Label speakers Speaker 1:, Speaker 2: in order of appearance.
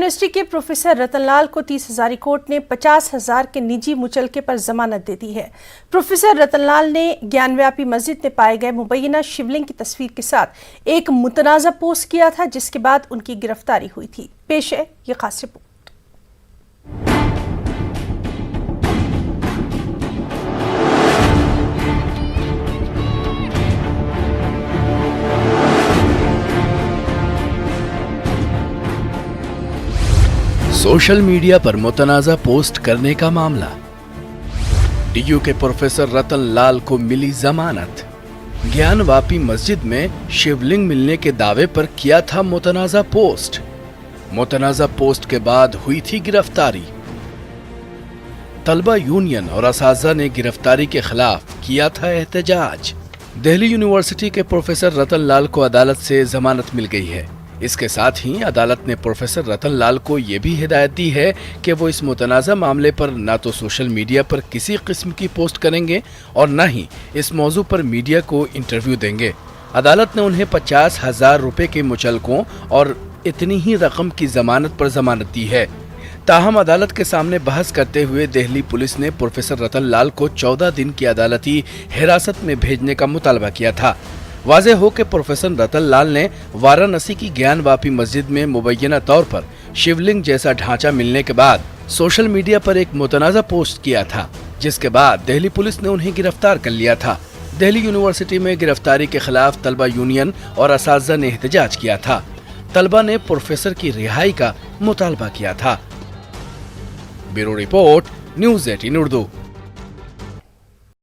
Speaker 1: University کے professor Ratan Lal کو 30,000 court نے 50,000 کے نجی مچلکے پر ضمانت دے دی ہے۔ پروفیسر رتن لال نے گیان ویاپی مسجد میں پائے گئے مبینہ شیولنگ کی تصویر کے ساتھ ایک متنازع پوسٹ کیا تھا، جس کے بعد ان کی گرفتاری ہوئی تھی۔ پیش ہے یہ خاص رپورٹ۔
Speaker 2: سوشل میڈیا پر متنازع پوسٹ کرنے کا معاملہ، ڈی یو کے پروفیسر رتن لال کو ملی ضمانت۔ گیان واپی مسجد میں شیولنگ ملنے کے دعوے پر کیا تھا متنازع پوسٹ۔ متنازع پوسٹ کے بعد ہوئی تھی گرفتاری۔ طلبہ یونین اور اساتذہ نے گرفتاری کے خلاف کیا تھا احتجاج۔ دہلی یونیورسٹی کے پروفیسر رتن لال کو عدالت سے ضمانت مل گئی ہے۔ اس کے ساتھ ہی عدالت نے پروفیسر رتن لال کو یہ بھی ہدایت دی ہے کہ وہ اس متنازع معاملے پر نہ تو سوشل میڈیا پر کسی قسم کی پوسٹ کریں گے اور نہ ہی اس موضوع پر میڈیا کو انٹرویو دیں گے۔ عدالت نے انہیں 50,000 روپے کے مچلکوں اور اتنی ہی رقم کی ضمانت پر ضمانت دی ہے۔ تاہم عدالت کے سامنے بحث کرتے ہوئے دہلی پولیس نے پروفیسر رتن لال کو 14 دن کی عدالتی حراست میں بھیجنے کا مطالبہ کیا تھا۔ واضح ہو کہ پروفیسر رتن لال نے وارانسی کی گیان واپی مسجد میں مبینہ طور پر شیولنگ جیسا ڈھانچہ ملنے کے بعد سوشل میڈیا پر ایک متنازع پوسٹ کیا تھا، جس کے بعد دہلی پولیس نے انہیں گرفتار کر لیا تھا۔ دہلی یونیورسٹی میں گرفتاری کے خلاف طلبہ یونین اور اساتذہ نے احتجاج کیا تھا۔ طلبہ نے پروفیسر کی رہائی کا مطالبہ کیا تھا۔ Bureau report, news 18 Urdu.